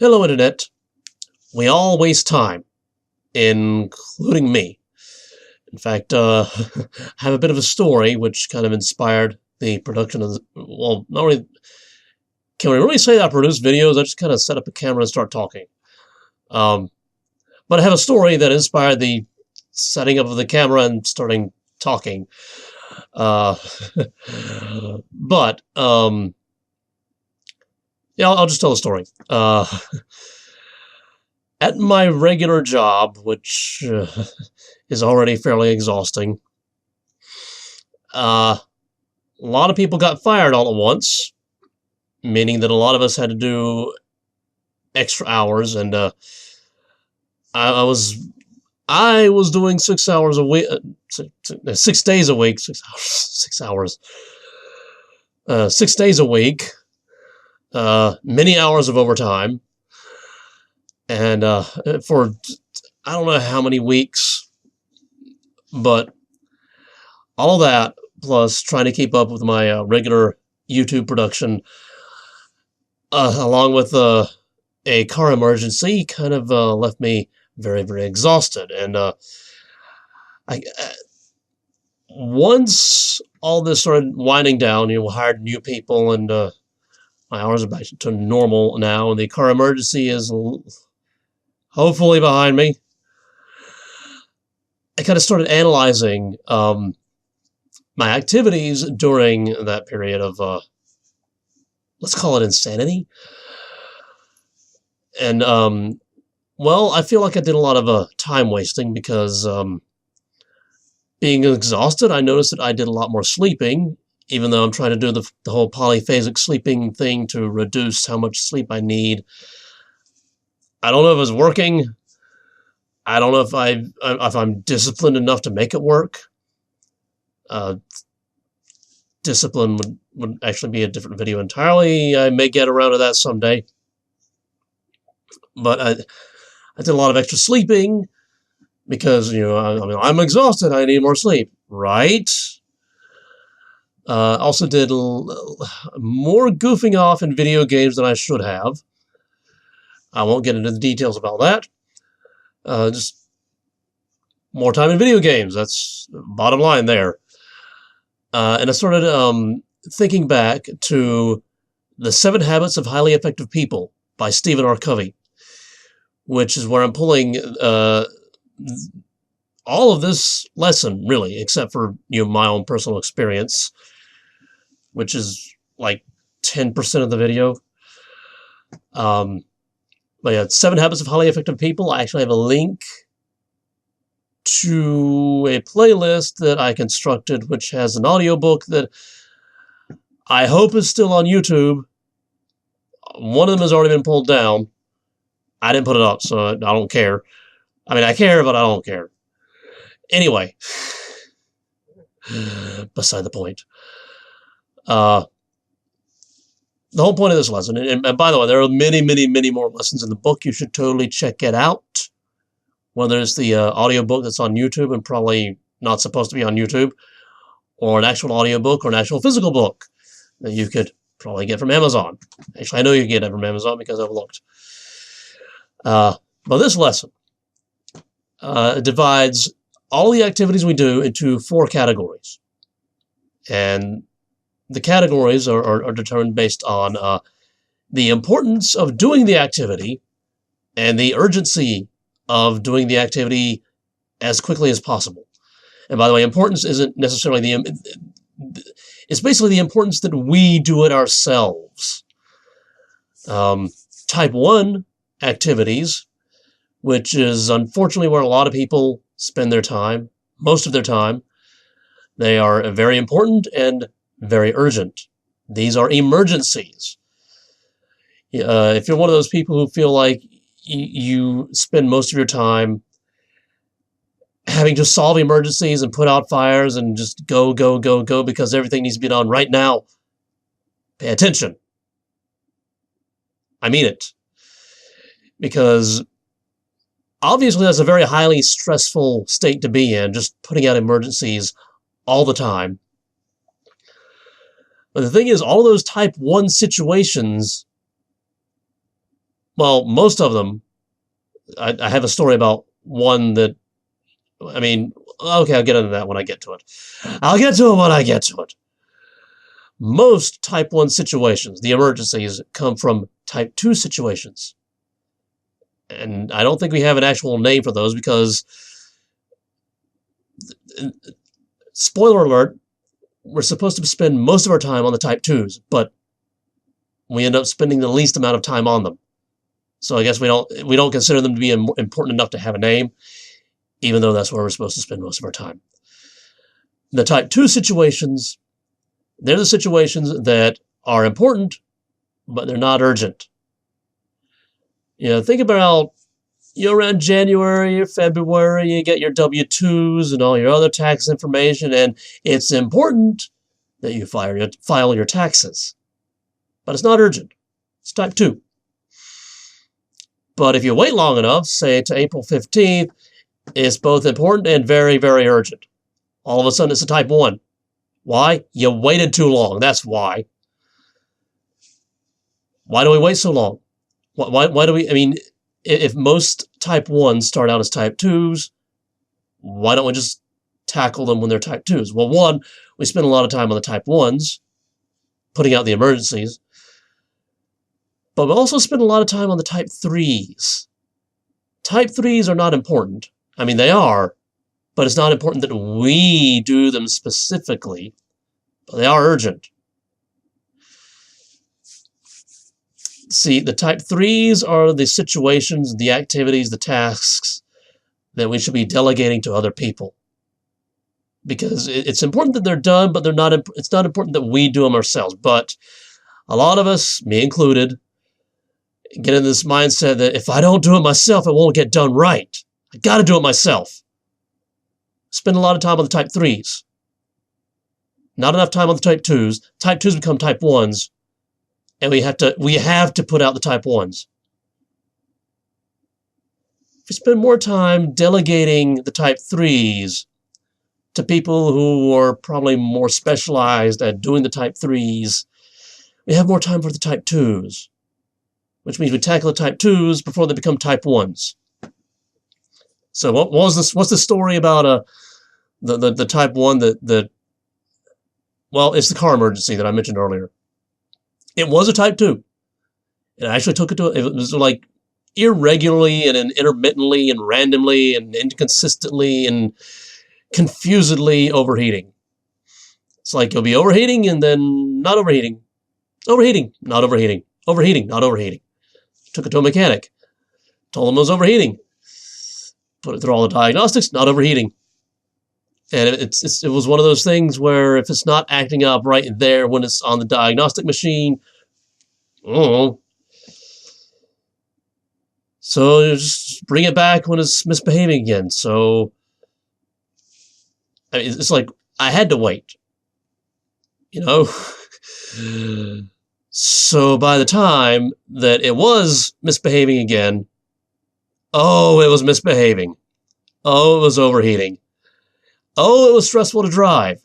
Hello, Internet. We all waste time, including me. In fact, I have a bit of a story which kind of inspired the production of well, not really, can we really say that I produce videos? I just kind of set up a camera and start talking. Um, but I have a story that inspired the setting up of the camera and starting talking. Uh, but, yeah, I'll just tell the story. At my regular job, which is already fairly exhausting, a lot of people got fired all at once, meaning that a lot of us had to do extra hours, and I was doing 6 hours a week, 6 days a week, 6 hours, 6 days a week, many hours of overtime. And for I don't know how many weeks, but all that plus trying to keep up with my regular YouTube production, along with a car emergency, kind of left me very, very exhausted. And once all this started winding down, we hired new people, and my hours are back to normal now, and the car emergency is hopefully behind me. I kind of started analyzing my activities during that period of, let's call it insanity. And, well, I feel like I did a lot of time wasting because being exhausted, I noticed that I did a lot more sleeping, even though I'm trying to do the whole polyphasic sleeping thing to reduce how much sleep I need. I don't know if it's working. I don't know if I'm disciplined enough to make it work. Discipline would actually be a different video entirely. I may get around to that someday. But I did a lot of extra sleeping because, I mean, I'm exhausted. I need more sleep, right? Also did more goofing off in video games than I should have. I won't get into the details about that. Just more time in video games. That's bottom line there. And I started thinking back to The 7 Habits of Highly Effective People by Stephen R. Covey, which is where I'm pulling all of this lesson, really, except for my own personal experience, which is like 10% of the video. But yeah, 7 Habits of Highly Effective People. I actually have a link to a playlist that I constructed, which has an audiobook that I hope is still on YouTube. One of them has already been pulled down. I didn't put it up, so I don't care. I mean, I care, but I don't care. Anyway, beside the point. The whole point of this lesson, and by the way, there are many, many, many more lessons in the book. You should totally check it out. Whether it's the audiobook that's on YouTube and probably not supposed to be on YouTube, or an actual audiobook or an actual physical book that you could probably get from Amazon. Actually, I know you can get it from Amazon because I've looked. But this lesson divides all the activities we do into 4 categories. And the categories are determined based on the importance of doing the activity and the urgency of doing the activity as quickly as possible. And by the way, importance isn't necessarily it's basically the importance that we do it ourselves. Type 1 activities, which is unfortunately where a lot of people spend their time, most of their time. They are very important and very urgent. These are emergencies. If you're one of those people who feel like you spend most of your time having to solve emergencies and put out fires and just go because everything needs to be done right now, pay attention. I mean it. Because obviously that's a very highly stressful state to be in, just putting out emergencies all the time. But the thing is, all those type 1 situations Well, most of them, I have a story about one that, I mean, okay, I'll get into that when I get to it. I'll get to it when I get to it. Most type 1 situations, the emergencies, come from type 2 situations. And I don't think we have an actual name for those because, spoiler alert, we're supposed to spend most of our time on the type 2s, but we end up spending the least amount of time on them. So I guess we don't consider them to be important enough to have a name, even though that's where we're supposed to spend most of our time. The type 2 situations, they're the situations that are important, but they're not urgent. Think about, around January or February, you get your W-2s and all your other tax information, and it's important that you file your taxes. But it's not urgent. It's type 2. But if you wait long enough, say to April 15th, it's both important and very, very urgent. All of a sudden, it's a type 1. Why? You waited too long. That's why. Why do we wait so long? Why do we, if most type 1s start out as type 2s, why don't we just tackle them when they're type 2s? Well, one, we spend a lot of time on the type 1s, putting out the emergencies, but we also spend a lot of time on the type 3s. Type 3s are not important. They are, but it's not important that we do them specifically, but they are urgent. See, the type 3s are the situations, the activities, the tasks that we should be delegating to other people. Because it's important that they're done, but it's not important that we do them ourselves. But a lot of us, me included, get in this mindset that if I don't do it myself, it won't get done right. I got to do it myself. Spend a lot of time on the type 3s. Not enough time on the type 2s. Type 2s become type 1s. And we have to put out the type 1s. If we spend more time delegating the type 3s to people who are probably more specialized at doing the type 3s, we have more time for the type 2s, which means we tackle the type 2s before they become type 1s. So what's the story about the type 1 well, it's the car emergency that I mentioned earlier. It was a type 2. And I actually it was like irregularly and intermittently and randomly and inconsistently and confusedly overheating. It's like you'll be overheating and then not overheating. Overheating, not overheating. Overheating, not overheating. Took it to a mechanic. Told him it was overheating. Put it through all the diagnostics, not overheating. And it was one of those things where if it's not acting up right there when it's on the diagnostic machine, so just bring it back when it's misbehaving again. So it's like I had to wait, So by the time that it was misbehaving again, it was misbehaving. It was overheating. It was stressful to drive.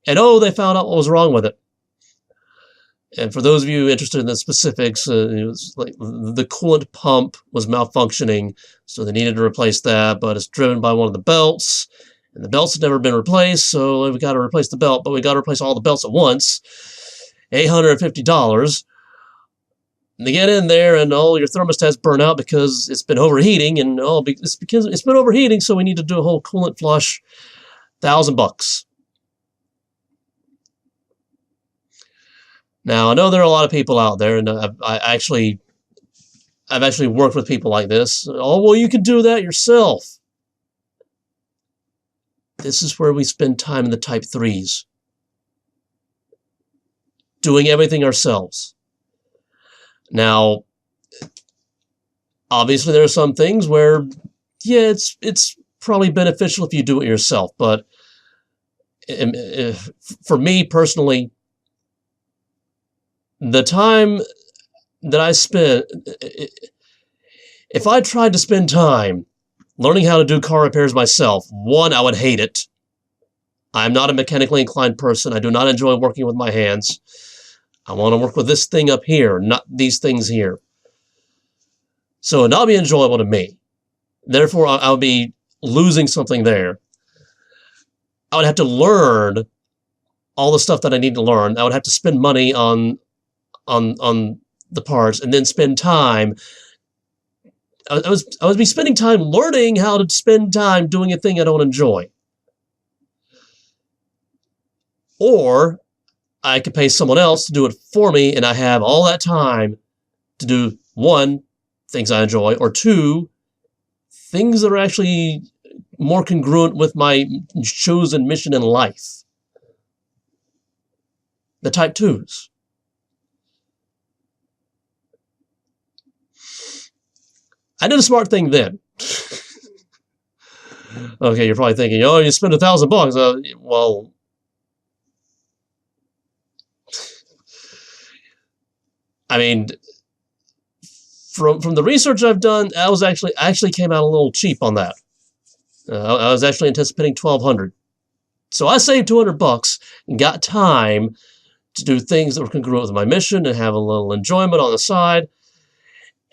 And they found out what was wrong with it. And for those of you interested in the specifics, it was like the coolant pump was malfunctioning, so they needed to replace that, but it's driven by one of the belts, and the belts had never been replaced, so we got to replace the belt, but we got to replace all the belts at once. $850. And they get in there, and your thermostats burn out because it's been overheating, and it's because it's been overheating, so we need to do a whole coolant flush. $1,000. Now I know there are a lot of people out there, and I've actually worked with people like this. Well, you can do that yourself. This is where we spend time in the type 3s, doing everything ourselves. Now, obviously, there are some things where, it's probably beneficial if you do it yourself. But for me personally, the time that I spent, if I tried to spend time learning how to do car repairs myself, one, I would hate it. I'm not a mechanically inclined person. I do not enjoy working with my hands. I want to work with this thing up here, not these things here. So it would not be enjoyable to me. Therefore, I would be losing something there. I would have to learn all the stuff that I need to learn. I would have to spend money on the parts, and then spend time. I would be spending time learning how to spend time doing a thing I don't enjoy. Or I could pay someone else to do it for me, and I have all that time to do, one, things I enjoy, or two, things that are actually more congruent with my chosen mission in life. The type 2s. I did a smart thing then. Okay, you're probably thinking, oh, you spent $1,000. Well, I mean, from the research I've done, I actually came out a little cheap on that. I was actually anticipating $1,200. So I saved $200 and got time to do things that were congruent with my mission and have a little enjoyment on the side.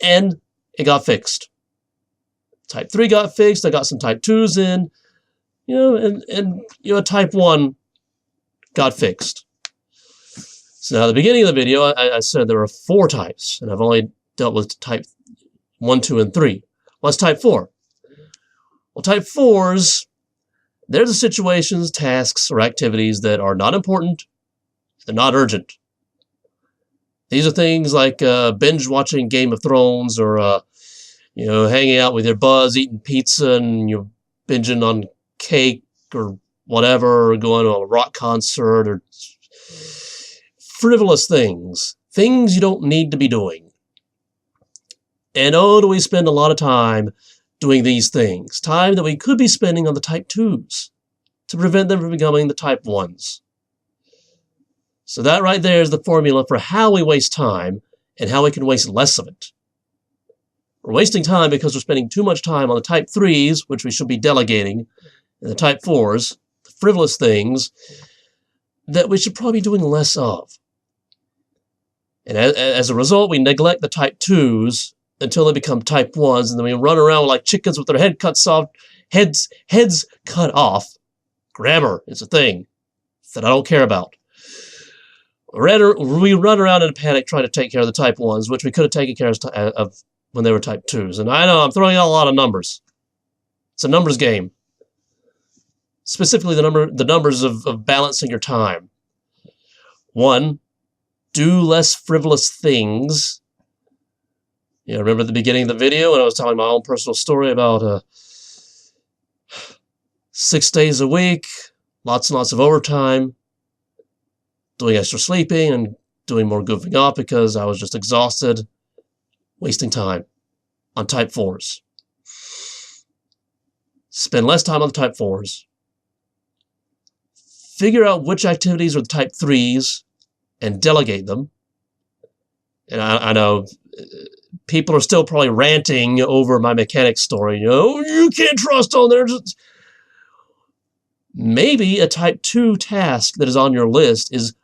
And it got fixed. Type 3 got fixed. I got some type 2s in, and type 1 got fixed. So now at the beginning of the video, I said there are 4 types, and I've only dealt with type 1, 2, and 3. What's type 4? Well, type 4s, they're the situations, tasks, or activities that are not important. They're not urgent. These are things like binge watching Game of Thrones, or hanging out with your buds, eating pizza, and you're binging on cake or whatever, or going to a rock concert, or frivolous things you don't need to be doing. And oh, do we spend a lot of time doing these things, time that we could be spending on the type 2s to prevent them from becoming the type 1s. So that right there is the formula for how we waste time and how we can waste less of it. We're wasting time because we're spending too much time on the type 3s, which we should be delegating, and the type 4s, the frivolous things, that we should probably be doing less of. And as a result, we neglect the type 2s until they become type 1s, and then we run around like chickens with their heads cut off. Grammar is a thing that I don't care about. We run around in a panic trying to take care of the type 1s, which we could have taken care of when they were type 2s. And I know I'm throwing out a lot of numbers. It's a numbers game. Specifically, the numbers of balancing your time. 1, do less frivolous things. Remember at the beginning of the video when I was telling my own personal story about 6 days a week, lots and lots of overtime, doing extra sleeping and doing more goofing off because I was just exhausted, wasting time on type 4s. Spend less time on the type 4s. Figure out which activities are the type 3s and delegate them. And I know people are still probably ranting over my mechanic story. You can't trust on there. Maybe a type 2 task that is on your list is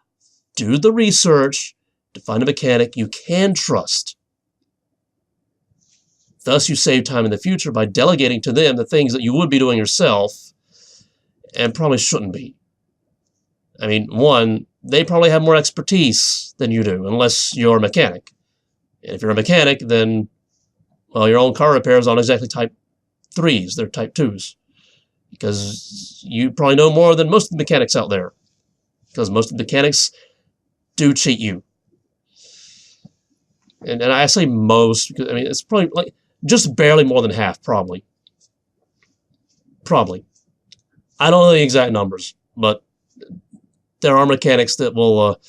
do the research to find a mechanic you can trust. Thus, you save time in the future by delegating to them the things that you would be doing yourself and probably shouldn't be. I mean, 1, they probably have more expertise than you do, unless you're a mechanic. And if you're a mechanic, then, well, your own car repairs aren't exactly type 3s, they're type 2s. Because you probably know more than most of the mechanics out there. Because most of the mechanics do cheat you. And I say most, because I mean, it's probably like just barely more than half, probably. Probably. I don't know the exact numbers, but there are mechanics that will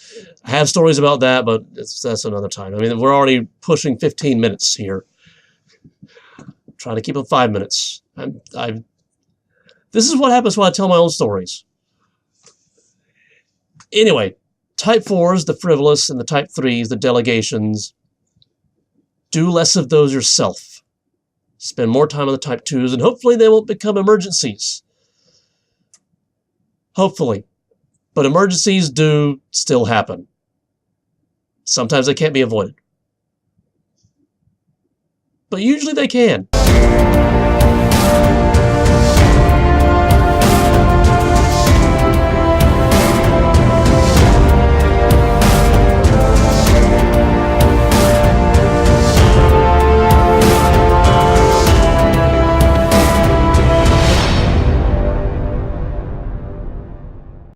have stories about that, but that's another time. I mean, we're already pushing 15 minutes here. I'm trying to keep it 5 minutes. This is what happens when I tell my own stories. Anyway, type 4s, the frivolous, and the type 3s, the delegations. Do less of those yourself. Spend more time on the type 2s, and hopefully they won't become emergencies. Hopefully. But emergencies do still happen. Sometimes they can't be avoided. but usually they can.